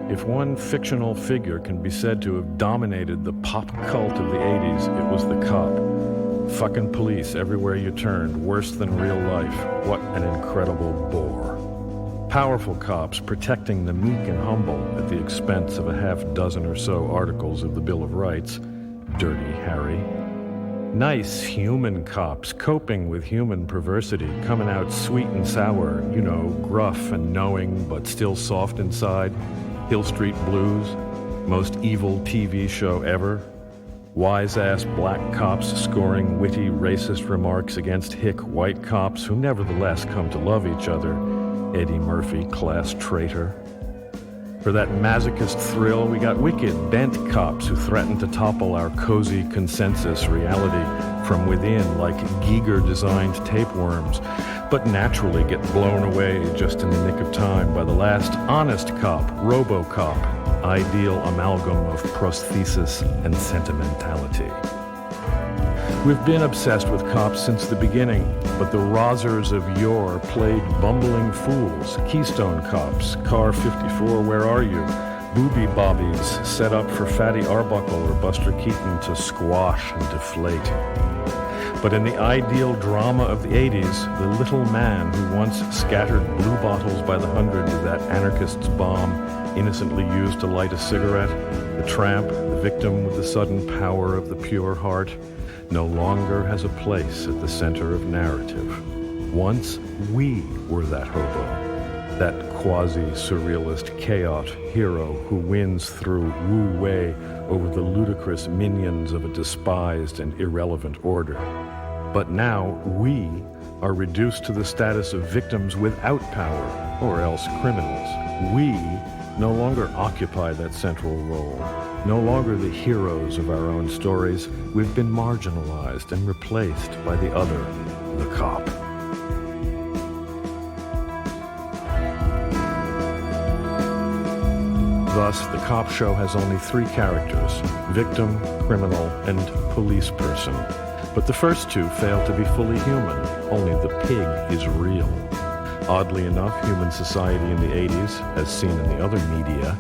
If one fictional figure can be said to have dominated the pop cult of the 80s, it was the cop. Fucking police everywhere you turned, worse than real life. What an incredible bore. Powerful cops protecting the meek and humble at the expense of a half dozen or so articles of the Bill of Rights. Dirty Harry. Nice human cops coping with human perversity, coming out sweet and sour, you know, gruff and knowing but still soft inside. Hill Street Blues, most evil TV show ever. Wise-ass black cops scoring witty racist remarks against hick white cops who nevertheless come to love each other. Eddie Murphy, class traitor. For that masochist thrill, we got wicked, bent cops who threaten to topple our cozy consensus reality from within like Giger-designed tapeworms, but naturally get blown away just in the nick of time by the last honest cop, RoboCop, ideal amalgam of prosthesis and sentimentality. We've been obsessed with cops since the beginning, but the rozzers of yore played bumbling fools, Keystone Cops, Car 54, Where Are You? Booby Bobbies set up for Fatty Arbuckle or Buster Keaton to squash and deflate. But in the ideal drama of the 80s, the little man who once scattered blue bottles by the hundred with that anarchist's bomb innocently used to light a cigarette, the tramp, the victim with the sudden power of the pure heart, no longer has a place at the center of narrative. Once we were that hobo, that quasi-surrealist chaot hero who wins through wu-wei over the ludicrous minions of a despised and irrelevant order. But now we are reduced to the status of victims without power, or else criminals. We no longer occupy that central role. No longer the heroes of our own stories, we've been marginalized and replaced by the other, the cop. Thus, the cop show has only three characters: victim, criminal, and police person. But the first two fail to be fully human. Only the pig is real. Oddly enough, human society in the 80s, as seen in the other media,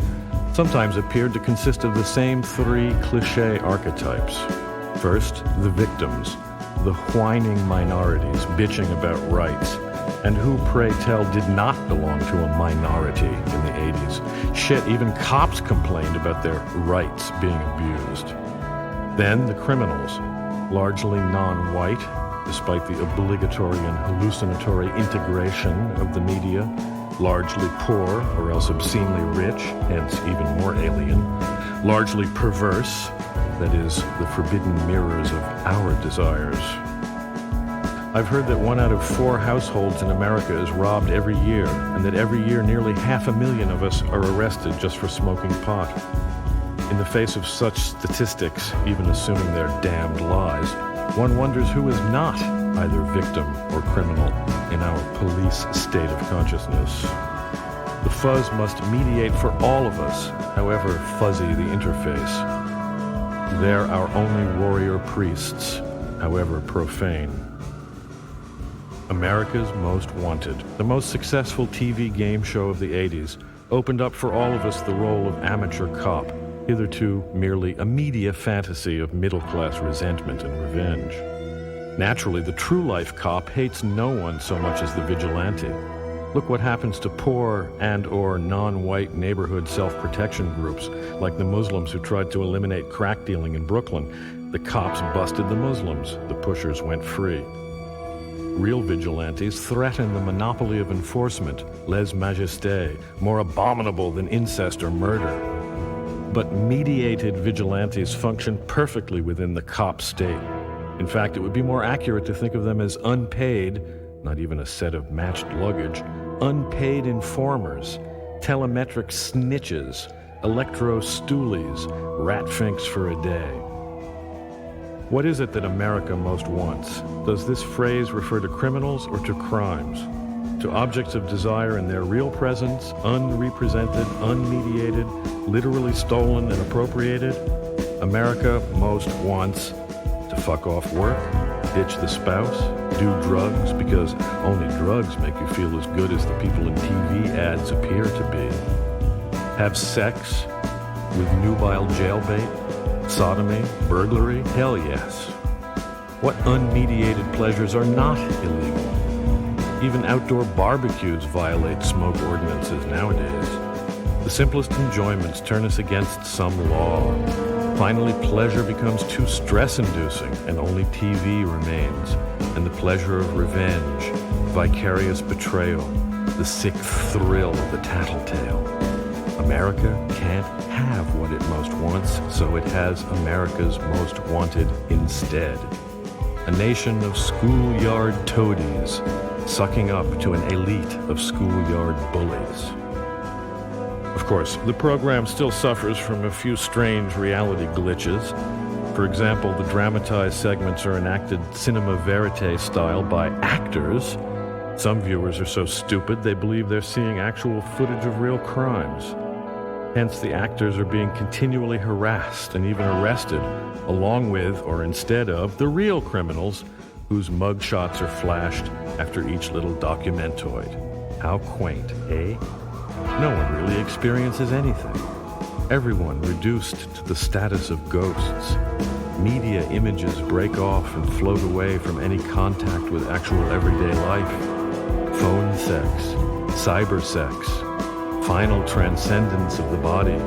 sometimes appeared to consist of the same three cliché archetypes. First, the victims, the whining minorities bitching about rights, and who, pray tell, did not belong to a minority in the 80s. Shit, even cops complained about their rights being abused. Then the criminals, largely non-white, despite the obligatory and hallucinatory integration of the media, largely poor or else obscenely rich, hence even more alien, largely perverse, that is, the forbidden mirrors of our desires. I've heard that 1 out of 4 households in America is robbed every year, and that every year nearly 500,000 of us are arrested just for smoking pot. In the face of such statistics, even assuming they're damned lies, one wonders who is not either victim or criminal in our police state of consciousness. The fuzz must mediate for all of us, however fuzzy the interface. They're our only warrior priests, however profane. America's Most Wanted, the most successful TV game show of the 80s, opened up for all of us the role of amateur cop, hitherto merely a media fantasy of middle-class resentment and revenge. Naturally, the true-life cop hates no one so much as the vigilante. Look what happens to poor and/or non-white neighborhood self-protection groups, like the Muslims who tried to eliminate crack dealing in Brooklyn. The cops busted the Muslims. The pushers went free. Real vigilantes threaten the monopoly of enforcement, lèse-majesté, more abominable than incest or murder. But mediated vigilantes function perfectly within the cop state. In fact, it would be more accurate to think of them as unpaid, not even a set of matched luggage, unpaid informers, telemetric snitches, electro-stoolies, rat-finks for a day. What is it that America most wants? Does this phrase refer to criminals or to crimes? To objects of desire in their real presence, unrepresented, unmediated, literally stolen and appropriated? America most wants to fuck off work, ditch the spouse, do drugs because only drugs make you feel as good as the people in TV ads appear to be. Have sex with nubile jailbait? Sodomy? Burglary? Hell yes. What unmediated pleasures are not illegal? Even outdoor barbecues violate smoke ordinances nowadays. The simplest enjoyments turn us against some law. Finally, pleasure becomes too stress-inducing, and only TV remains, and the pleasure of revenge, vicarious betrayal, the sick thrill of the tattletale. America can't have what it most wants, so it has America's most wanted instead. A nation of schoolyard toadies sucking up to an elite of schoolyard bullies. Of course, the program still suffers from a few strange reality glitches. For example, the dramatized segments are enacted cinema verite style by actors. Some viewers are so stupid they believe they're seeing actual footage of real crimes. Hence, the actors are being continually harassed and even arrested, along with, or instead of, the real criminals whose mugshots are flashed after each little documentoid. How quaint, eh? No one really experiences anything. Everyone reduced to the status of ghosts. Media images break off and float away from any contact with actual everyday life. Phone sex, cyber sex, final transcendence of the body,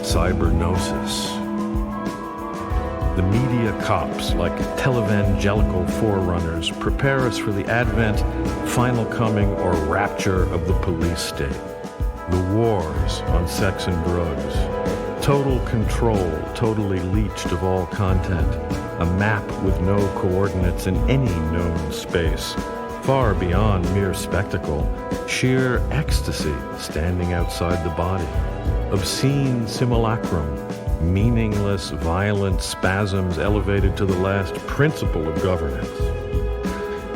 cybergnosis. The media cops, like televangelical forerunners, prepare us for the advent, final coming, or rapture of the police state. The wars on sex and drugs. Total control, totally leached of all content. A map with no coordinates in any known space. Far beyond mere spectacle. Sheer ecstasy standing outside the body. Obscene simulacrum. Meaningless, violent spasms elevated to the last principle of governance.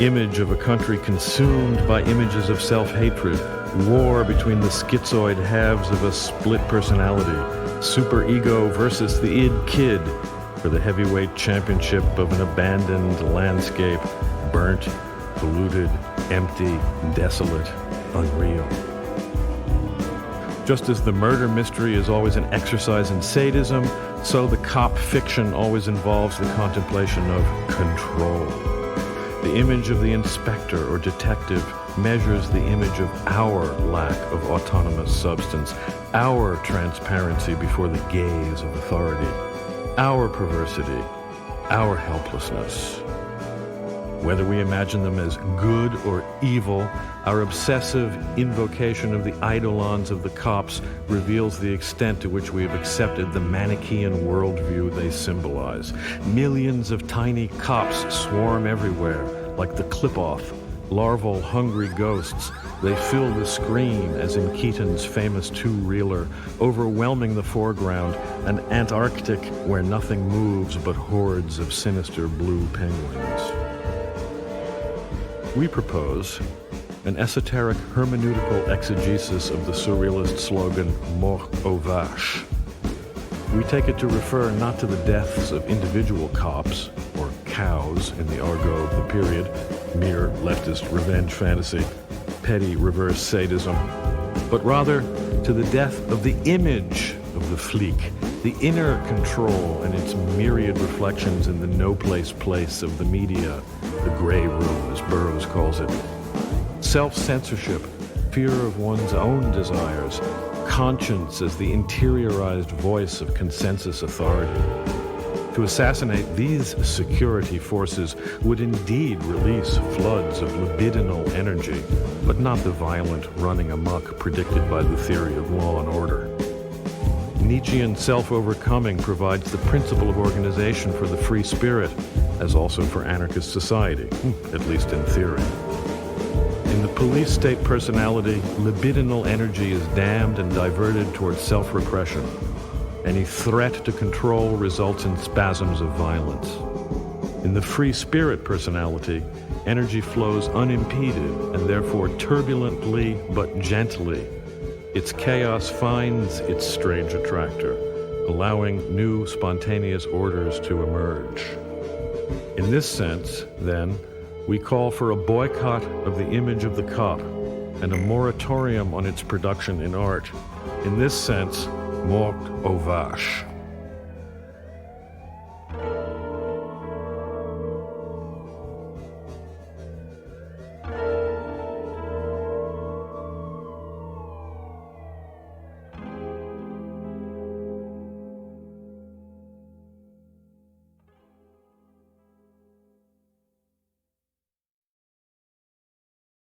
Image of a country consumed by images of self-hatred. War between the schizoid halves of a split personality. Superego versus the id kid for the heavyweight championship of an abandoned landscape. Burnt, polluted, empty, desolate, unreal. Just as the murder mystery is always an exercise in sadism, so the cop fiction always involves the contemplation of control. The image of the inspector or detective measures the image of our lack of autonomous substance, our transparency before the gaze of authority, our perversity, our helplessness. Whether we imagine them as good or evil, our obsessive invocation of the eidolons of the cops reveals the extent to which we have accepted the Manichaean worldview they symbolize. Millions of tiny cops swarm everywhere, like the clip-off, larval hungry ghosts. They fill the screen, as in Keaton's famous two-reeler, overwhelming the foreground, an Antarctic where nothing moves but hordes of sinister blue penguins. We propose an esoteric hermeneutical exegesis of the surrealist slogan, mort aux vaches. We take it to refer not to the deaths of individual cops, or cows in the argot of the period, mere leftist revenge fantasy, petty reverse sadism, but rather to the death of the image of the flic, the inner control and its myriad reflections in the no-place place of the media, the gray room, as Burroughs calls it. Self-censorship, fear of one's own desires, conscience as the interiorized voice of consensus authority. To assassinate these security forces would indeed release floods of libidinal energy, but not the violent running amok predicted by the theory of law and order. Nietzschean self-overcoming provides the principle of organization for the free spirit, as also for anarchist society, at least in theory. In the police state personality, libidinal energy is damned and diverted towards self-repression. Any threat to control results in spasms of violence. In the free spirit personality, energy flows unimpeded and therefore turbulently but gently. Its chaos finds its strange attractor, allowing new spontaneous orders to emerge. In this sense, then, we call for a boycott of the image of the cop and a moratorium on its production in art. In this sense, mort aux vaches.